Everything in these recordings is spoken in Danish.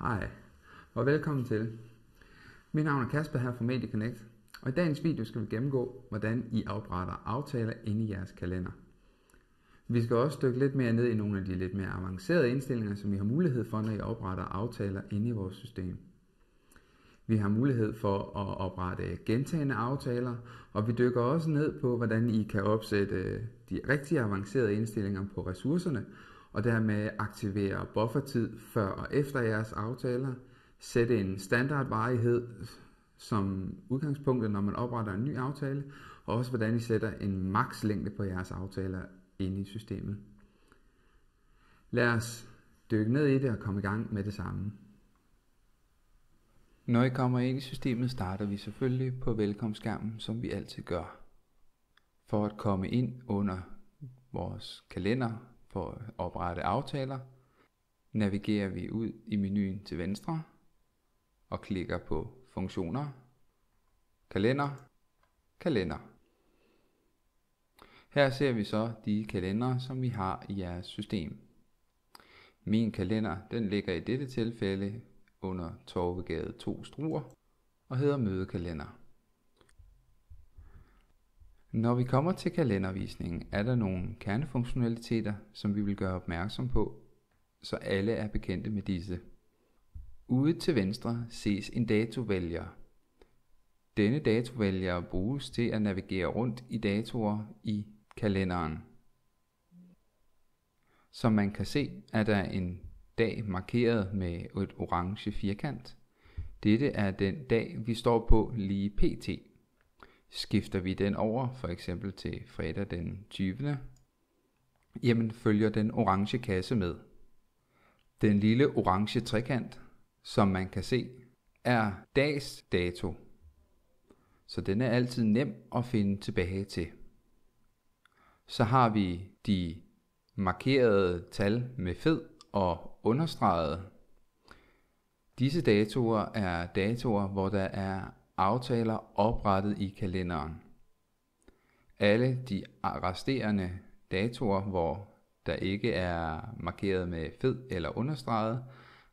Hej, og velkommen til. Mit navn er Kasper her fra MediaConnect, og i dagens video skal vi gennemgå, hvordan I opretter aftaler inde i jeres kalender. Vi skal også dykke lidt mere ned i nogle af de lidt mere avancerede indstillinger, som I har mulighed for, når I opretter aftaler inde i vores system. Vi har mulighed for at oprette gentagne aftaler, og vi dykker også ned på, hvordan I kan opsætte de rigtig avancerede indstillinger på ressourcerne, og dermed aktivere buffertid før og efter jeres aftaler, sætte en standardvarighed som udgangspunkt, når man opretter en ny aftale, og også hvordan I sætter en makslængde på jeres aftaler inde i systemet. Lad os dykke ned i det og komme i gang med det samme. Når I kommer ind i systemet, starter vi selvfølgelig på velkomstskærmen, som vi altid gør. For at komme ind under vores kalender for at oprette aftaler, navigerer vi ud i menuen til venstre og klikker på funktioner, kalender. Her ser vi så de kalendere, som vi har i jeres system. Min kalender, den ligger i dette tilfælde under Torvegade 2 Struer og hedder mødekalender. Når vi kommer til kalendervisningen, er der nogle kernefunktionaliteter, som vi vil gøre opmærksom på, så alle er bekendte med disse. Ude til venstre ses en datovælger. Denne datovælger bruges til at navigere rundt i datoer i kalenderen. Som man kan se, er der en dag markeret med et orange firkant. Dette er den dag, vi står på lige pt. Skifter vi den over, for eksempel til fredag den 20. Jamen følger den orange kasse med. Den lille orange trekant, som man kan se, er dags dato. Så den er altid nem at finde tilbage til. Så har vi de markerede tal med fed og understreget. Disse datoer er datoer, hvor der er aftaler oprettet i kalenderen. Alle de resterende datoer, hvor der ikke er markeret med fed eller understreget,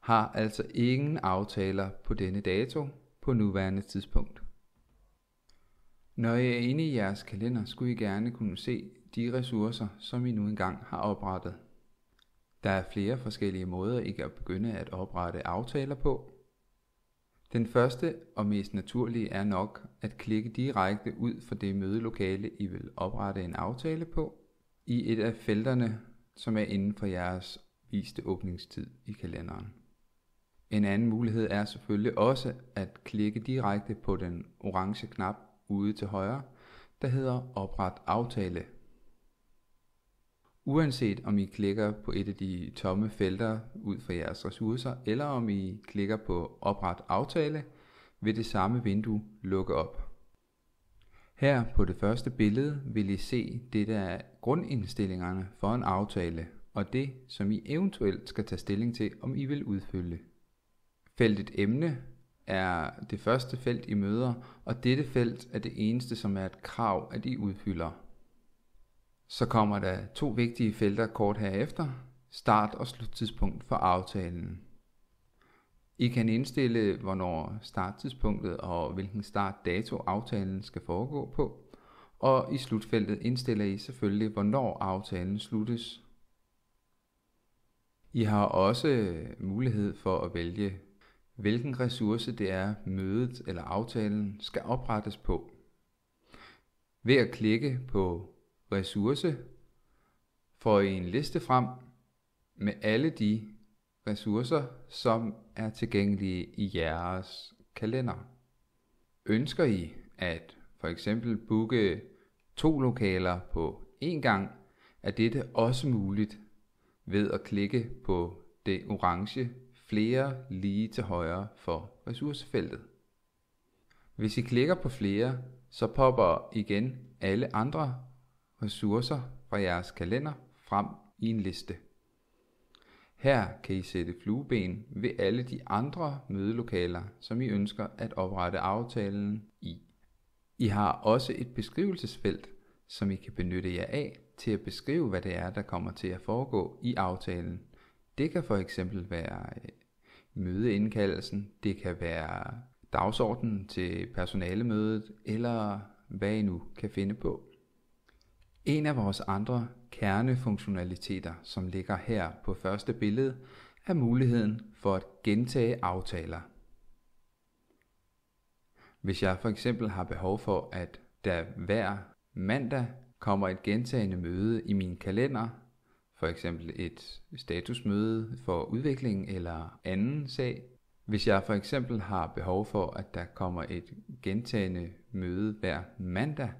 har altså ingen aftaler på denne dato på nuværende tidspunkt. Når I er inde i jeres kalender, skulle I gerne kunne se de ressourcer, som I nu engang har oprettet. Der er flere forskellige måder, I kan begynde at oprette aftaler på. Den første og mest naturlige er nok at klikke direkte ud fra det mødelokale, I vil oprette en aftale på, i et af felterne, som er inden for jeres viste åbningstid i kalenderen. En anden mulighed er selvfølgelig også at klikke direkte på den orange knap ude til højre, der hedder Opret aftale. Uanset om I klikker på et af de tomme felter ud fra jeres ressourcer, eller om I klikker på Opret aftale, vil det samme vindue lukke op. Her på det første billede vil I se det, der er grundindstillingerne for en aftale, og det, som I eventuelt skal tage stilling til, om I vil udfylde. Feltet emne er det første felt, I møder, og dette felt er det eneste, som er et krav, at I udfylder. Så kommer der to vigtige felter kort herefter, start- og sluttidspunkt for aftalen. I kan indstille, hvornår starttidspunktet og hvilken startdato aftalen skal foregå på, og i slutfeltet indstiller I selvfølgelig, hvornår aftalen sluttes. I har også mulighed for at vælge, hvilken ressource det er, mødet eller aftalen skal oprettes på. Ved at klikke på ressource får I en liste frem med alle de ressourcer, som er tilgængelige i jeres kalender. Ønsker I at for eksempel booke 2 lokaler på én gang, er dette også muligt ved at klikke på det orange flere lige til højre for ressourcefeltet. Hvis I klikker på flere, så popper igen alle andre ressourcer fra jeres kalender frem i en liste. Her kan I sætte flueben ved alle de andre mødelokaler, som I ønsker at oprette aftalen i. I har også et beskrivelsesfelt, som I kan benytte jer af til at beskrive, hvad det er, der kommer til at foregå i aftalen. Det kan for eksempel være mødeindkaldelsen, det kan være dagsordenen til personalemødet, eller hvad I nu kan finde på. En af vores andre kernefunktionaliteter, som ligger her på første billede, er muligheden for at gentage aftaler. Hvis jeg for eksempel har behov for, at der hver mandag kommer et gentagende møde i min kalender, for eksempel et statusmøde for udvikling eller anden sag. Hvis jeg for eksempel har behov for, at der kommer et gentagende møde hver mandag,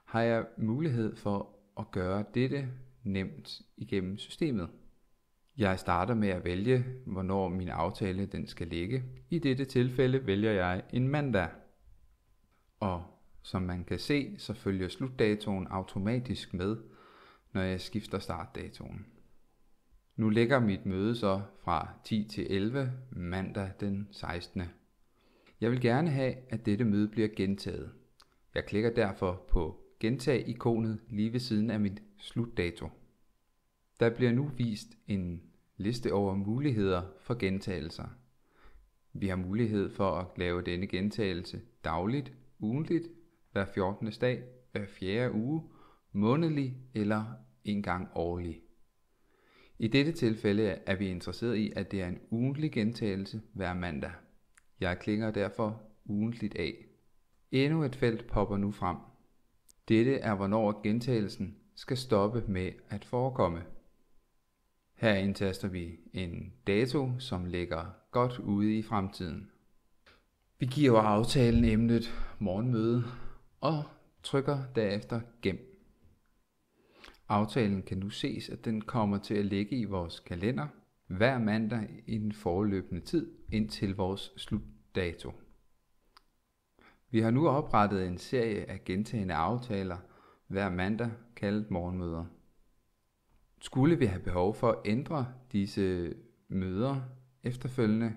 har jeg mulighed for at gøre dette nemt igennem systemet. Jeg starter med at vælge, hvornår min aftale den skal ligge. I dette tilfælde vælger jeg en mandag. Og som man kan se, så følger slutdatoen automatisk med, når jeg skifter startdatoen. Nu ligger mit møde så fra 10 til 11 mandag den 16. Jeg vil gerne have, at dette møde bliver gentaget. Jeg klikker derfor på gentag-ikonet lige ved siden af min slutdato. Der bliver nu vist en liste over muligheder for gentagelser. Vi har mulighed for at lave denne gentagelse dagligt, ugentligt, hver 14. dag, hver 4. uge, månedlig eller en gang årlig. I dette tilfælde er vi interesseret i, at det er en ugentlig gentagelse hver mandag. Jeg klikker derfor ugentligt af. Endnu et felt popper nu frem. Dette er, hvornår gentagelsen skal stoppe med at forekomme. Her indtaster vi en dato, som ligger godt ude i fremtiden. Vi giver aftalen emnet morgenmøde og trykker derefter gem. Aftalen kan nu ses, at den kommer til at ligge i vores kalender hver mandag i den foreløbende tid indtil vores slutdato. Vi har nu oprettet en serie af gentagne aftaler hver mandag kaldet morgenmøder. Skulle vi have behov for at ændre disse møder efterfølgende,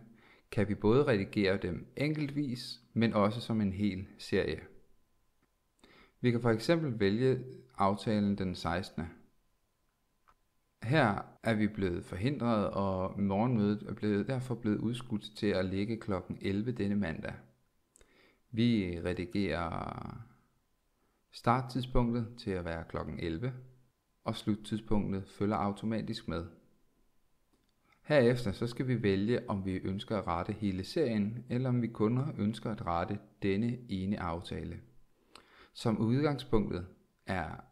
kan vi både redigere dem enkeltvis, men også som en hel serie. Vi kan for eksempel vælge aftalen den 16. Her er vi blevet forhindret, og morgenmødet er derfor blevet udskudt til at ligge kl. 11 denne mandag. Vi redigerer starttidspunktet til at være kl. 11, og sluttidspunktet følger automatisk med. Herefter så skal vi vælge, om vi ønsker at rette hele serien, eller om vi kun ønsker at rette denne ene aftale. Som udgangspunktet er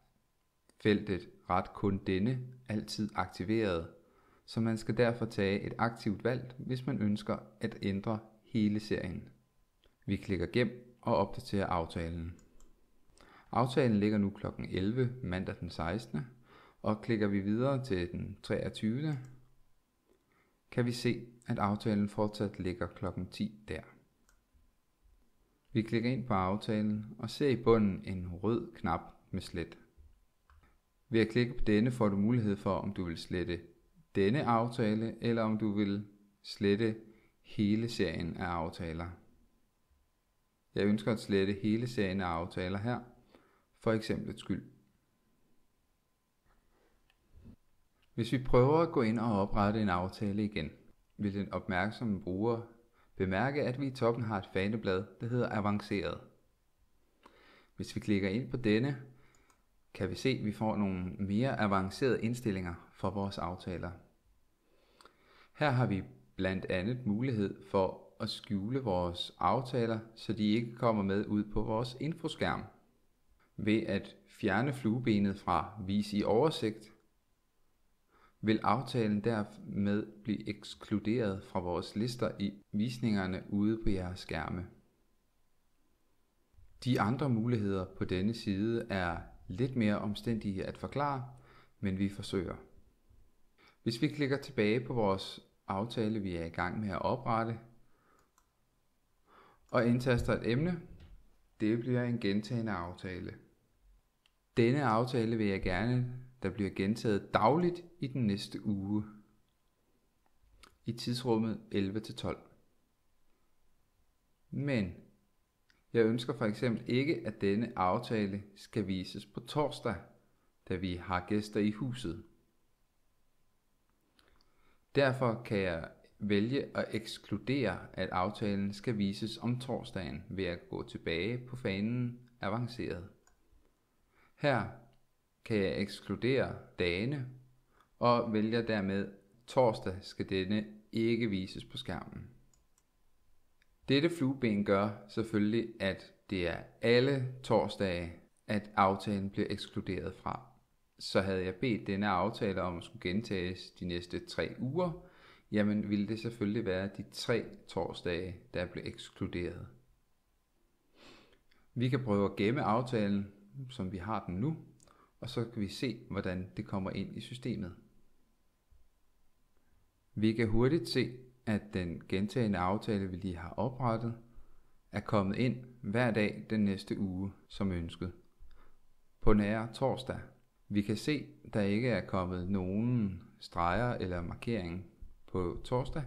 feltet ret kun denne altid aktiveret, så man skal derfor tage et aktivt valg, hvis man ønsker at ændre hele serien. Vi klikker gem og opdaterer aftalen. Aftalen ligger nu kl. 11 mandag den 16. Og klikker vi videre til den 23. kan vi se, at aftalen fortsat ligger kl. 10 der. Vi klikker ind på aftalen og ser i bunden en rød knap med slet. Ved at klikke på denne får du mulighed for, om du vil slette denne aftale, eller om du vil slette hele serien af aftaler. Jeg ønsker at slette hele serien af aftaler her, for eksempel skyld. Hvis vi prøver at gå ind og oprette en aftale igen, vil den opmærksomme bruger bemærke, at vi i toppen har et faneblad, der hedder avanceret. Hvis vi klikker ind på denne, kan vi se, at vi får nogle mere avancerede indstillinger for vores aftaler. Her har vi blandt andet mulighed for at skjule vores aftaler, så de ikke kommer med ud på vores infoskærm. Ved at fjerne fluebenet fra vis i oversigt, vil aftalen dermed blive ekskluderet fra vores lister i visningerne ude på jeres skærme. De andre muligheder på denne side er lidt mere omstændige at forklare, men vi forsøger. Hvis vi klikker tilbage på vores aftale, vi er i gang med at oprette, og indtaster et emne, det bliver en gentagende aftale. Denne aftale vil jeg gerne, der bliver gentaget dagligt i den næste uge, i tidsrummet 11-12. Men jeg ønsker for eksempel ikke, at denne aftale skal vises på torsdag, da vi har gæster i huset. Derfor kan jeg vælge at ekskludere, at aftalen skal vises om torsdagen ved at gå tilbage på fanen avanceret. Her kan jeg ekskludere dagene og vælger dermed torsdag skal denne ikke vises på skærmen. Dette flueben gør selvfølgelig, at det er alle torsdage, at aftalen bliver ekskluderet fra. Så havde jeg bedt denne aftale om at skulle gentages de næste 3 uger, jamen ville det selvfølgelig være de 3 torsdage, der blev ekskluderet. Vi kan prøve at gemme aftalen, som vi har den nu, og så kan vi se, hvordan det kommer ind i systemet. Vi kan hurtigt se, at den gentagne aftale, vi lige har oprettet, er kommet ind hver dag den næste uge, som ønsket. På nær torsdag. Vi kan se, at der ikke er kommet nogen streger eller markering på torsdag,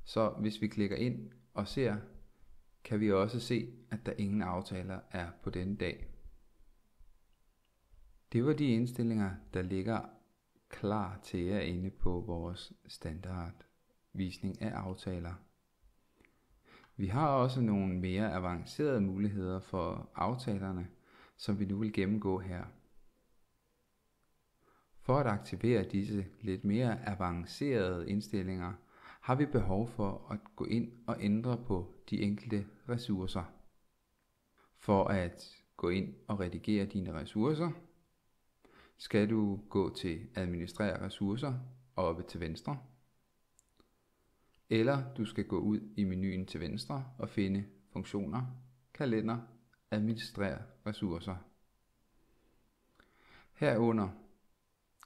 så hvis vi klikker ind og ser, kan vi også se, at der ingen aftaler er på denne dag. Det var de indstillinger, der ligger klar til jer inde på vores standardvisning af aftaler. Vi har også nogle mere avancerede muligheder for aftalerne, som vi nu vil gennemgå her. For at aktivere disse lidt mere avancerede indstillinger, har vi behov for at gå ind og ændre på de enkelte ressourcer. For at gå ind og redigere dine ressourcer, skal du gå til Administrere ressourcer oppe til venstre. Eller du skal gå ud i menuen til venstre og finde Funktioner, Kalender, Administrere ressourcer. Herunder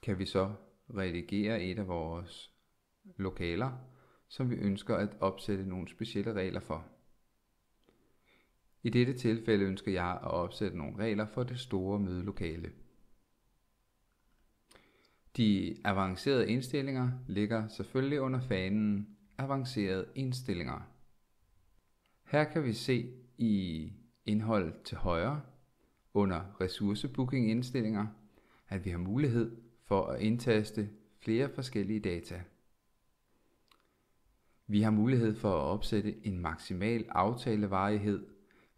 kan vi så redigere et af vores lokaler, som vi ønsker at opsætte nogle specielle regler for. I dette tilfælde ønsker jeg at opsætte nogle regler for det store mødelokale. De avancerede indstillinger ligger selvfølgelig under fanen Avancerede indstillinger. Her kan vi se i indhold til højre under ressourcebooking indstillinger, at vi har mulighed for at indtaste flere forskellige data. Vi har mulighed for at opsætte en maksimal aftalevarighed,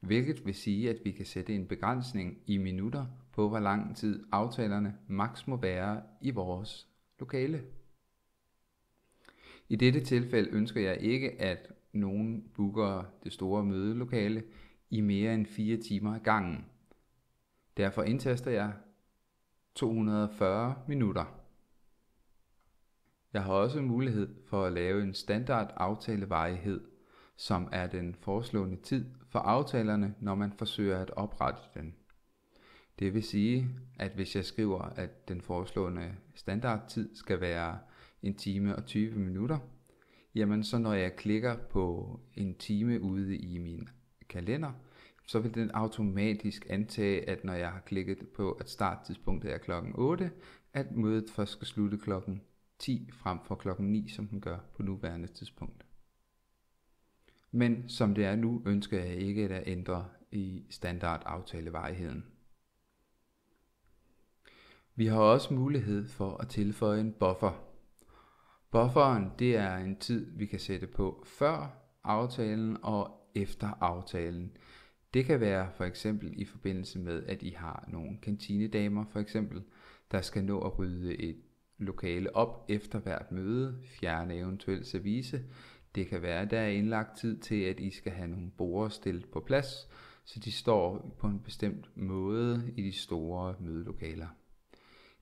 hvilket vil sige, at vi kan sætte en begrænsning i minutter på, hvor lang tid aftalerne maks må være i vores lokale. I dette tilfælde ønsker jeg ikke, at nogen booker det store mødelokale i mere end 4 timer ad gangen. Derfor indtaster jeg 240 minutter. Jeg har også mulighed for at lave en standard aftalevarighed, som er den foreslåede tid for aftalerne, når man forsøger at oprette den. Det vil sige, at hvis jeg skriver, at den foreslåede standardtid skal være 1 time og 20 minutter, jamen så når jeg klikker på 1 time ude i min kalender, så vil den automatisk antage, at når jeg har klikket på, at starttidspunktet er klokken 8, at mødet først skal slutte klokken 10 frem for klokken 9, som den gør på nuværende tidspunkt. Men som det er nu, ønsker jeg ikke at ændre i standard aftalevarigheden. Vi har også mulighed for at tilføje en buffer. Bufferen, det er en tid, vi kan sætte på før aftalen og efter aftalen. Det kan være for eksempel i forbindelse med, at I har nogle kantinedamer for eksempel, der skal nå at rydde et lokale op efter hvert møde, fjerne eventuelt service. Det kan være, at der er indlagt tid til, at I skal have nogle borde stillet på plads, så de står på en bestemt måde i de store mødelokaler.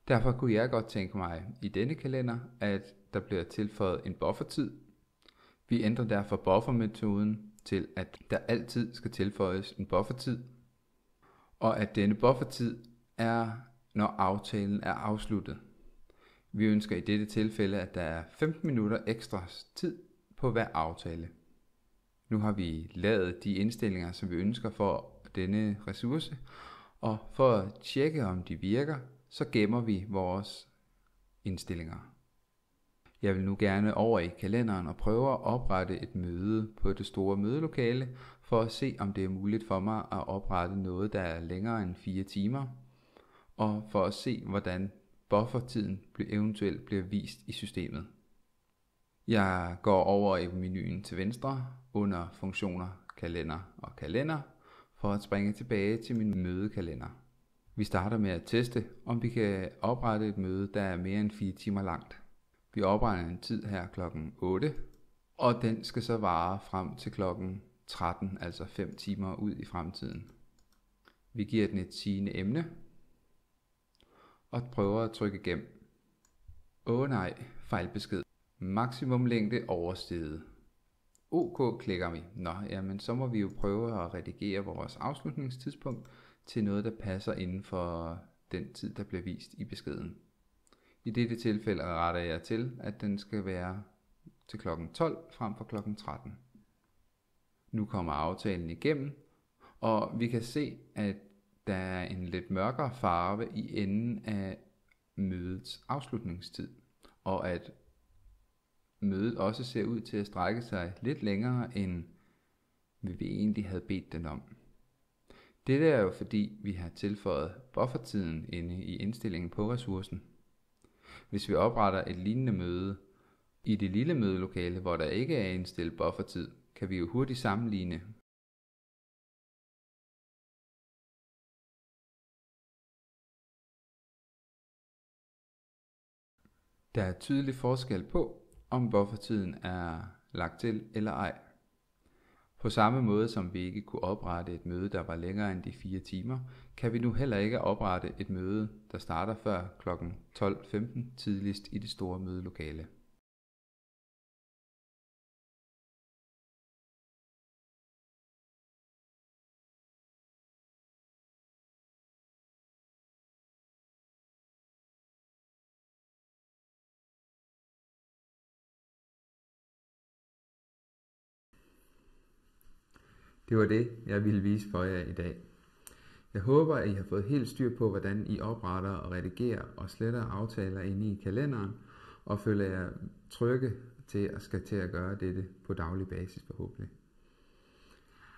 Derfor kunne jeg godt tænke mig i denne kalender, at der bliver tilføjet en buffertid. Vi ændrer derfor buffermetoden til, at der altid skal tilføjes en buffertid, og at denne buffertid er, når aftalen er afsluttet. Vi ønsker i dette tilfælde, at der er 15 minutter ekstra tid på hver aftale. Nu har vi lavet de indstillinger, som vi ønsker for denne ressource, og for at tjekke, om de virker, så gemmer vi vores indstillinger. Jeg vil nu gerne over i kalenderen og prøve at oprette et møde på det store mødelokale, for at se, om det er muligt for mig at oprette noget, der er længere end 4 timer, og for at se, hvordan buffertiden eventuelt bliver vist i systemet. Jeg går over i menuen til venstre under funktioner, kalender og kalender for at springe tilbage til min mødekalender. Vi starter med at teste, om vi kan oprette et møde, der er mere end 4 timer langt. Vi opretter en tid her klokken 8, og den skal så vare frem til klokken 13, altså 5 timer ud i fremtiden. Vi giver den et sigende emne, og prøver at trykke gem. Nej, fejlbesked. Maksimum længde oversteget. OK klikker vi. Jamen så må vi jo prøve at redigere vores afslutningstidspunkt til noget, der passer inden for den tid, der bliver vist i beskeden. I dette tilfælde retter jeg til, at den skal være til klokken 12 frem for klokken 13. Nu kommer aftalen igennem, og vi kan se, at der er en lidt mørkere farve i enden af mødets afslutningstid, og at mødet også ser ud til at strække sig lidt længere, end vi egentlig havde bedt den om. Dette er jo fordi, vi har tilføjet buffertiden inde i indstillingen på ressourcen. Hvis vi opretter et lignende møde i det lille mødelokale, hvor der ikke er indstillet buffertid, kan vi jo hurtigt sammenligne. Der er tydelig forskel på, om buffertiden er lagt til eller ej. På samme måde som vi ikke kunne oprette et møde, der var længere end de 4 timer, kan vi nu heller ikke oprette et møde, der starter før kl. 12:15 tidligst i det store mødelokale. Det var det, jeg ville vise for jer i dag. Jeg håber, at I har fået helt styr på, hvordan I opretter og redigerer og sletter aftaler inde i kalenderen, og føler jer trygge til at gøre dette på daglig basis forhåbentlig.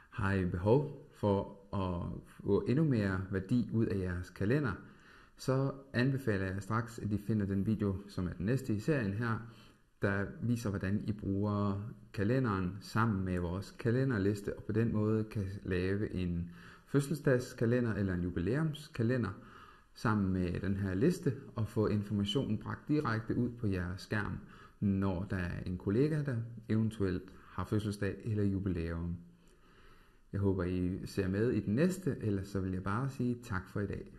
Har I behov for at få endnu mere værdi ud af jeres kalender, så anbefaler jeg straks, at I finder den video, som er den næste i serien her, der viser, hvordan I bruger kalenderen sammen med vores kalenderliste, og på den måde kan lave en fødselsdagskalender eller en jubilæumskalender sammen med den her liste, og få informationen bragt direkte ud på jeres skærm, når der er en kollega, der eventuelt har fødselsdag eller jubilæum. Jeg håber, I ser med i den næste, ellers så vil jeg bare sige tak for i dag.